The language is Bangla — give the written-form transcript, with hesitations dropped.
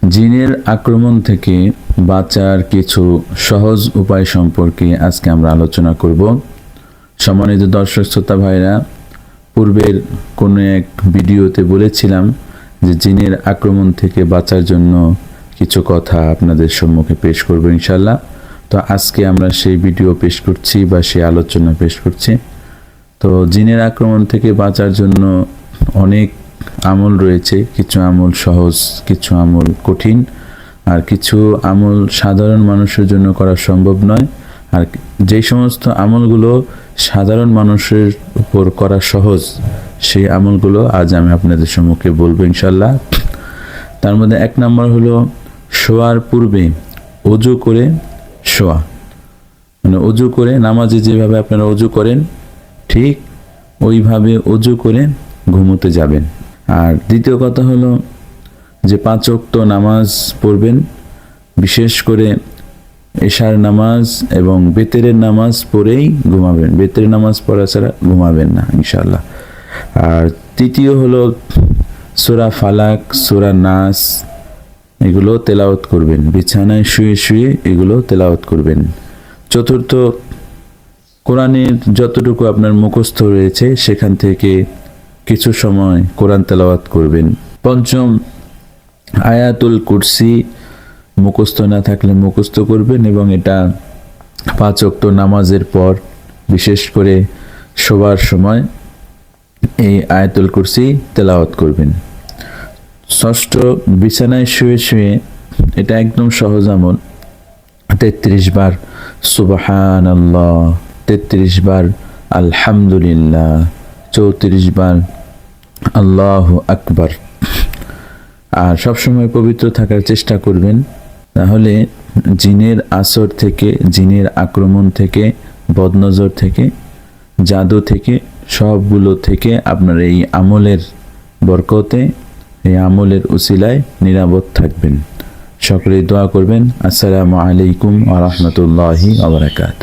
জিনের আক্রমণ থেকে বাঁচার কিছু সহজ উপায় সম্পর্কে আজকে আমরা আলোচনা করব। সম্মানিত দর্শক শ্রোতা ভাইরা, পূর্বের কোনো এক ভিডিওতে বলেছিলাম যে জিনের আক্রমণ থেকে বাঁচার জন্য কিছু কথা আপনাদের সম্মুখে পেশ করব ইনশাল্লাহ। তো আজকে আমরা সেই ভিডিও পেশ করছি বা সেই আলোচনা পেশ করছি। তো জিনের আক্রমণ থেকে বাঁচার জন্য অনেক আমল রয়েছে। কিছু আমল সহজ, কিছু আমল কঠিন, আর কিছু আমল সাধারণ মানুষের জন্য করা সম্ভব নয়। আর যেই সমস্ত আমলগুলো সাধারণ মানুষের উপর করা সহজ, সেই আমলগুলো আজ আমি আপনাদের সম্মুখে বলবো ইনশাল্লাহ। তার মধ্যে 1 নম্বর হলো শোয়ার পূর্বে ওযু করে শোয়া। মানে ওযু করে, নামাজে যেভাবে আপনারা ওযু করেন ঠিক ওইভাবে ওযু করে ঘুমোতে যাবেন। আর দ্বিতীয় কথা হলো যে 5 ওয়াক্ত নামাজ পড়বেন, বিশেষ করে এশার নামাজ এবং বেতেরের নামাজ পড়েই ঘুমাবেন। বেতের নামাজ পড়া ছাড়া ঘুমাবেন না ইনশাআল্লাহ। আর তৃতীয় হলো সূরা ফালাক, সূরা নাস, এগুলো তেলাওয়াত করবেন। বিছানায় শুয়ে শুয়ে এগুলো তেলাওয়াত করবেন। চতুর্থ, কোরআনের যতটুকু আপনার মুখস্থ রয়েছে সেখান থেকে কিছু সময় কোরআন তেলাওয়াত করবেন। পঞ্চম, আয়াতুল কুরসি মুখস্থ না থাকলে মুখস্থ করবেন এবং এটা 5 ওয়াক্ত নামাজের পর বিশেষ করে শোবার সময় এই আয়াতুল কুরসি তেলাওয়াত করবেন। ষষ্ঠ, বিছানায় শুয়ে শুয়ে, এটা একদম সহজ আমল, 33 বার সুবহানাল্লাহ, 33 বার আলহামদুলিল্লাহ, 34 বার আল্লাহু আকবার। আর সবসময় পবিত্র থাকার চেষ্টা করবেন, তাহলে জিনের আসর থেকে, জিনের আক্রমণ থেকে, বদনজর থেকে, জাদু থেকে, সবগুলো থেকে আপনার এই আমলের বরকতে, এই আমলের উসিলায় নিরাপদ থাকবেন। সকলেই দোয়া করবেন। আসসালামু আলাইকুম ওয়া রাহমাতুল্লাহি ওয়া বারাকাতুহু।